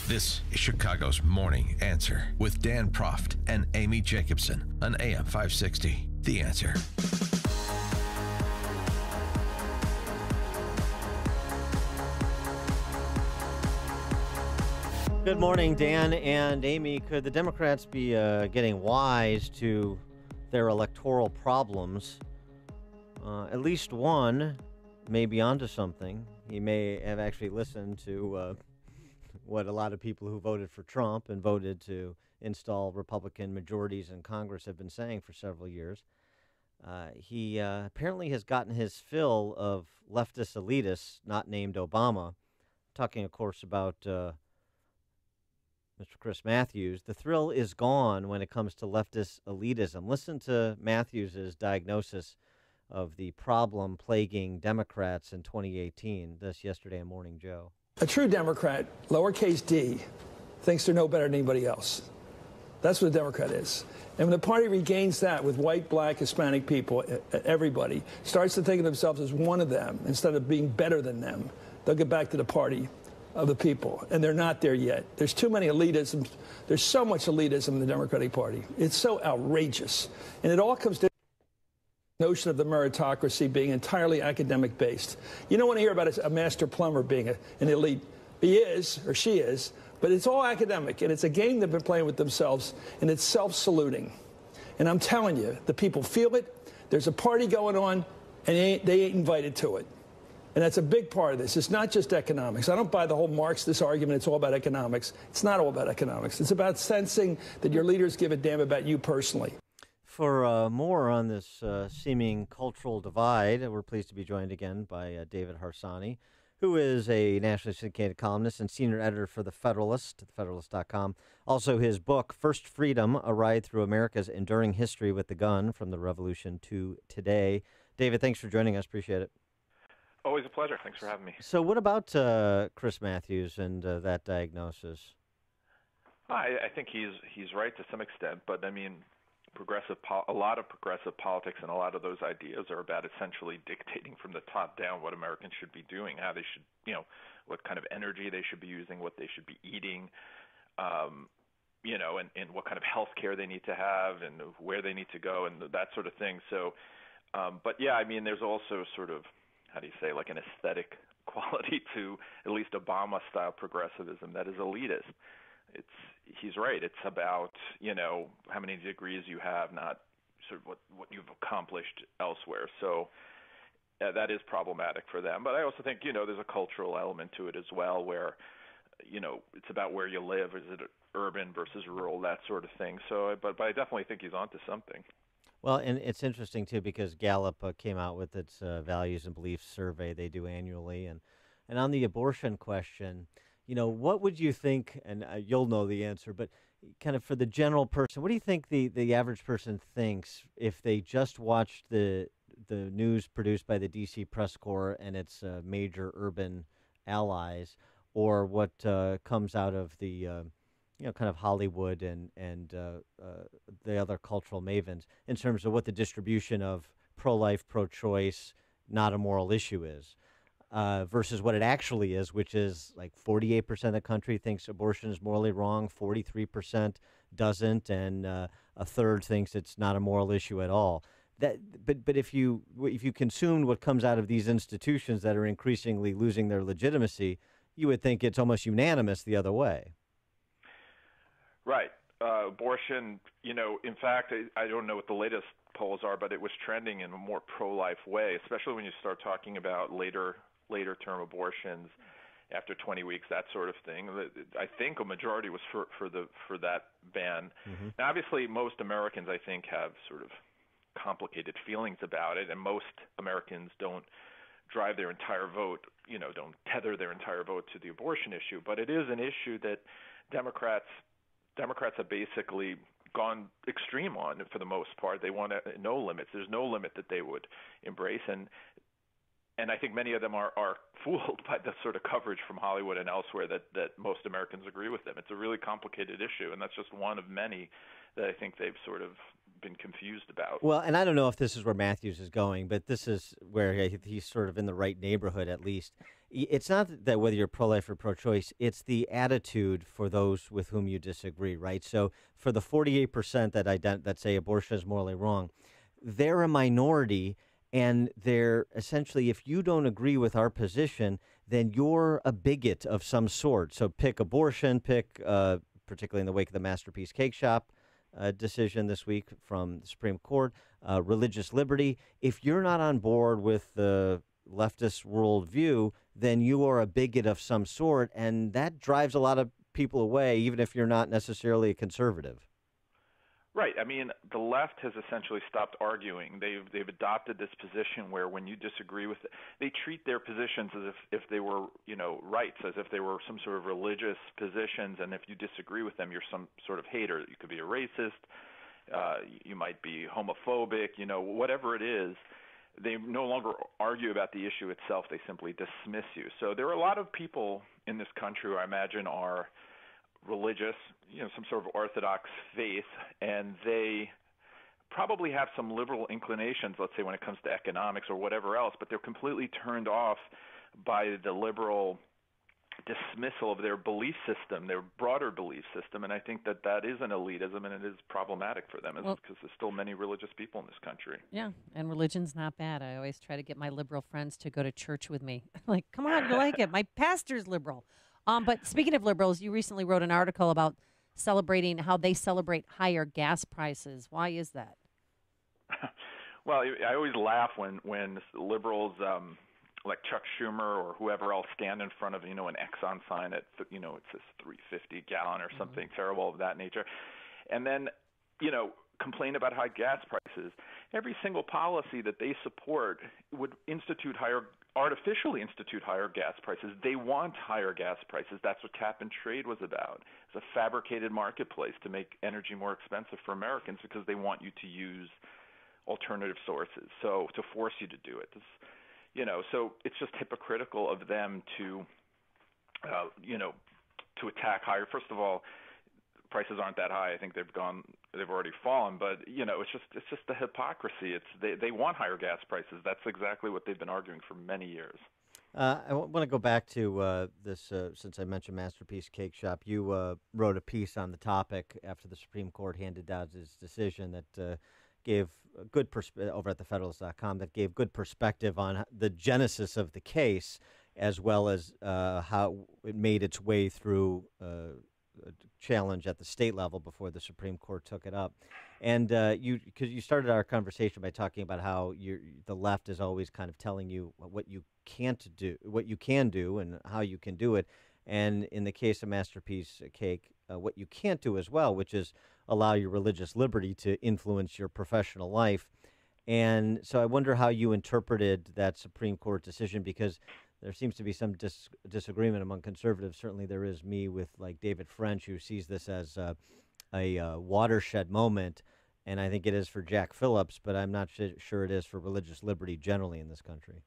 This is Chicago's Morning Answer with Dan Proft and Amy Jacobson on AM 560. The Answer. Good morning, Dan and Amy. Could the Democrats be getting wise to their electoral problems? At least one may be onto something. He may have actually listened to what a lot of people who voted for Trump and voted to install Republican majorities in Congress have been saying for several years. He apparently has gotten his fill of leftist elitists, not named Obama. Talking, of course, about Mr. Chris Matthews. The thrill is gone when it comes to leftist elitism. Listen to Matthews' diagnosis of the problem plaguing Democrats in 2018. This yesterday on Morning Joe. A true Democrat, lowercase d, thinks they're no better than anybody else. That's what a Democrat is. And when the party regains that with white, black, Hispanic people, everybody starts to think of themselves as one of them instead of being better than them, they'll get back to the party of the people. And they're not there yet. There's too many elitisms. There's so much elitism in the Democratic Party. It's so outrageous. And it all comes down to the notion of the meritocracy being entirely academic based. You don't want to hear about a master plumber being an elite. He is, or she is, but it's all academic, and it's a game they've been playing with themselves, and it's self-saluting. And I'm telling you, the people feel it. There's a party going on, and they ain't invited to it. And that's a big part of this. It's not just economics. I don't buy the whole Marxist argument it's all about economics. It's not all about economics. It's about sensing that your leaders give a damn about you personally. For more on this seeming cultural divide, we're pleased to be joined again by David Harsanyi, who is a nationally syndicated columnist and senior editor for The Federalist, thefederalist.com. Also his book, First Freedom, A Ride Through America's Enduring History with the Gun, From the Revolution to Today. David, thanks for joining us. Appreciate it. Always a pleasure. Thanks for having me. So what about Chris Matthews and that diagnosis? I think he's right to some extent, but I mean, a lot of progressive politics and a lot of those ideas are about essentially dictating from the top down what Americans should be doing, how they should, what kind of energy they should be using, what they should be eating, and what kind of health care they need to have and where they need to go and that sort of thing. So, but yeah, I mean, there's also sort of, how do you say, like an aesthetic quality to at least Obama-style progressivism that is elitist. He's right. It's about, how many degrees you have, not sort of what you've accomplished elsewhere. So that is problematic for them. But I also think, there's a cultural element to it as well where, it's about where you live. Is it urban versus rural, that sort of thing. So, but I definitely think he's onto something. Well, and it's interesting, too, because Gallup came out with its values and beliefs survey they do annually. And on the abortion question, what would you think, and you'll know the answer, but kind of for the general person, what do you think the average person thinks if they just watched the news produced by the D.C. Press Corps and its major urban allies, or what comes out of the kind of Hollywood and the other cultural mavens in terms of what the distribution of pro-life, pro-choice, not a moral issue is? Versus what it actually is, which is like 48% of the country thinks abortion is morally wrong, 43% doesn't, and a third thinks it's not a moral issue at all. But if you consumed what comes out of these institutions that are increasingly losing their legitimacy, you would think it's almost unanimous the other way. Right. Abortion, in fact, I don't know what the latest polls are, but it was trending in a more pro-life way, especially when you start talking about later term abortions after 20 weeks, that sort of thing. I think a majority was for that ban. Mm-hmm. Now, obviously, most Americans, I think, have sort of complicated feelings about it, and most Americans don't drive their entire vote, don't tether their entire vote to the abortion issue. But it is an issue that Democrats have basically gone extreme on for the most part. They want no limits. There's no limit that they would embrace. And I think many of them are fooled by the sort of coverage from Hollywood and elsewhere that most Americans agree with them. It's a really complicated issue, and that's just one of many that I think they've sort of been confused about. Well, and I don't know if this is where Matthews is going, but this is where he's sort of in the right neighborhood at least. It's not that whether you're pro-life or pro-choice, it's the attitude for those with whom you disagree, right? So for the 48% that say abortion is morally wrong, they're a minority, and they're essentially, if you don't agree with our position, then you're a bigot of some sort. So pick abortion, particularly in the wake of the Masterpiece Cake Shop decision this week from the Supreme Court, religious liberty. If you're not on board with the leftist worldview, then you are a bigot of some sort, and that drives a lot of people away, even if you're not necessarily a conservative. Right. I mean, the left has essentially stopped arguing. They've adopted this position where when you disagree with it, they treat their positions as if they were, rights, as if they were some sort of religious positions, and if you disagree with them, you're some sort of hater. You could be a racist, you might be homophobic, whatever it is. They no longer argue about the issue itself. They simply dismiss you. So there are a lot of people in this country who I imagine are religious, some sort of orthodox faith, and they probably have some liberal inclinations, let's say when it comes to economics or whatever else, but they're completely turned off by the liberal dismissal of their belief system, their broader belief system, and I think that is an elitism, and it is problematic for them because there's still many religious people in this country. Yeah, and religion's not bad. I always try to get my liberal friends to go to church with me. Like, come on, you like it. My pastor's liberal. But speaking of liberals, you recently wrote an article about celebrating how they celebrate higher gas prices. Why is that? Well, I always laugh when liberals like Chuck Schumer or whoever else stand in front of an Exxon sign at it says $3.50 a gallon or something terrible of that nature, and then complain about high gas prices. Every single policy that they support would artificially institute higher gas prices. They want higher gas prices. That's what cap and trade was about. It's a fabricated marketplace to make energy more expensive for Americans because they want you to use alternative sources. So to force you to do it. So it's just hypocritical of them to attack higher. First of all, prices aren't that high. I think they've already fallen. But it's just the hypocrisy. They want higher gas prices. That's exactly what they've been arguing for many years. I want to go back to this since I mentioned Masterpiece Cake Shop. You wrote a piece on the topic after the Supreme Court handed down its decision that gave a good over at thefederalist.com that gave good perspective on the genesis of the case, as well as how it made its way through a challenge at the state level before the Supreme Court took it up. And because you started our conversation by talking about how the left is always kind of telling you what you can't do, what you can do, and how you can do it. And in the case of Masterpiece Cake, what you can't do as well, which is allow your religious liberty to influence your professional life. And so I wonder how you interpreted that Supreme Court decision, because there seems to be some disagreement among conservatives. Certainly there is me with like David French, who sees this as a watershed moment, and I think it is for Jack Phillips, but I'm not sure it is for religious liberty generally in this country.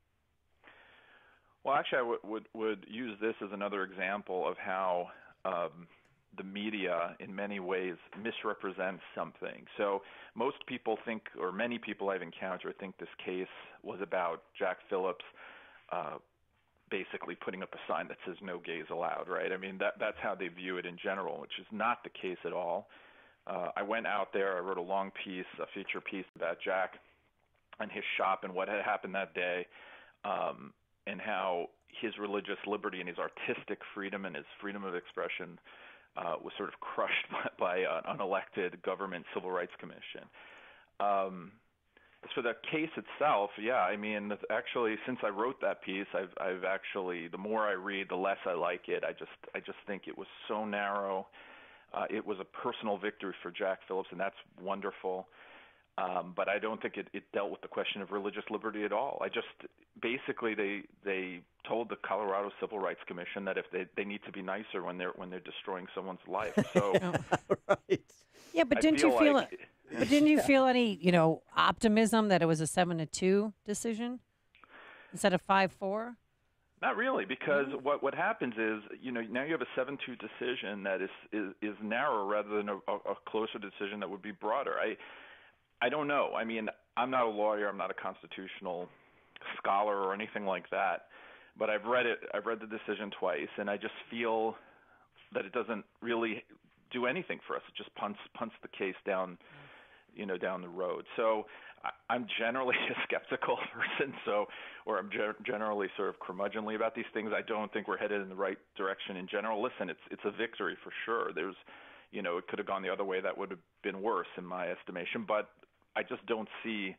Well, actually, I would use this as another example of how the media in many ways misrepresents something. So most people think, or many people I've encountered think this case was about Jack Phillips basically putting up a sign that says no gays allowed, right? I mean, that's how they view it in general, which is not the case at all. I went out there, I wrote a long piece, a feature piece about Jack and his shop and what had happened that day, and how his religious liberty and his artistic freedom and his freedom of expression was sort of crushed by an unelected government civil rights commission. As for the case itself, yeah, I mean, actually, since I wrote that piece, I've actually, the more I read, the less I like it. I just think it was so narrow. It was a personal victory for Jack Phillips, and that's wonderful. But I don't think it dealt with the question of religious liberty at all. Basically they told the Colorado Civil Rights Commission that if they need to be nicer when they're destroying someone's life. So right. Yeah, but didn't you feel any optimism that it was a 7-2 decision instead of 5-4? Not really, because what happens is now you have a 7-2 decision that is narrower rather than a closer decision that would be broader. I don't know. I mean, I'm not a lawyer. I'm not a constitutional scholar or anything like that. but I've read it. I've read the decision twice, and I just feel that it doesn't really do anything for us. It just punts the case down, down the road. So I'm generally a skeptical person, or I'm generally sort of curmudgeonly about these things. I don't think we're headed in the right direction in general. Listen, it's a victory for sure. There's, it could have gone the other way. That would have been worse in my estimation. But I just don't see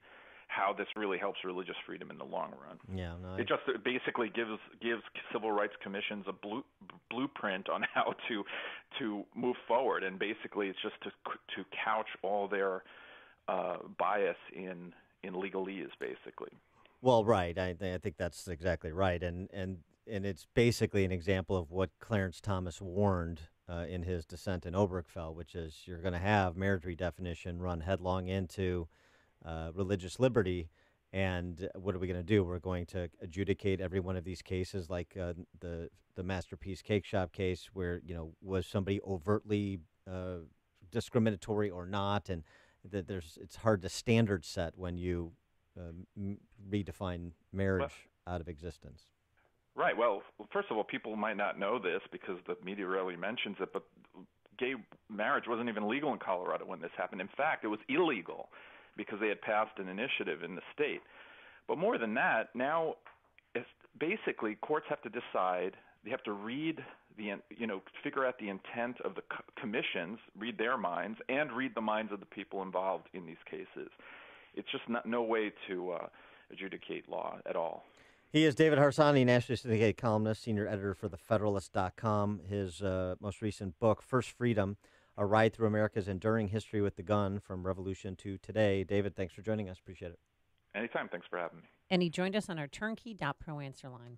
how this really helps religious freedom in the long run. Yeah, no, it just basically gives civil rights commissions a blueprint on how to move forward, and basically it's just to couch all their bias in legalese, basically. Well, right. I think that's exactly right, and it's basically an example of what Clarence Thomas warned in his dissent in Obergefell, which is you're going to have marriage redefinition run headlong into religious liberty, and what are we going to do? We're going to adjudicate every one of these cases, like the Masterpiece Cake Shop case, where was somebody overtly discriminatory or not, and that it's hard to standard set when you redefine marriage out of existence. Right. Well, first of all, people might not know this because the media rarely mentions it, but gay marriage wasn't even legal in Colorado when this happened. In fact, it was illegal because they had passed an initiative in the state. But more than that, now basically courts have to decide. They have to read figure out the intent of the commissions, read their minds, and read the minds of the people involved in these cases. It's just no way to adjudicate law at all. He is David Harsanyi, nationally syndicated columnist, senior editor for TheFederalist.com. His most recent book, First Freedom, A Ride Through America's Enduring History with the Gun, From Revolution to Today. David, thanks for joining us. Appreciate it. Anytime. Thanks for having me. And he joined us on our turnkey.pro answer line.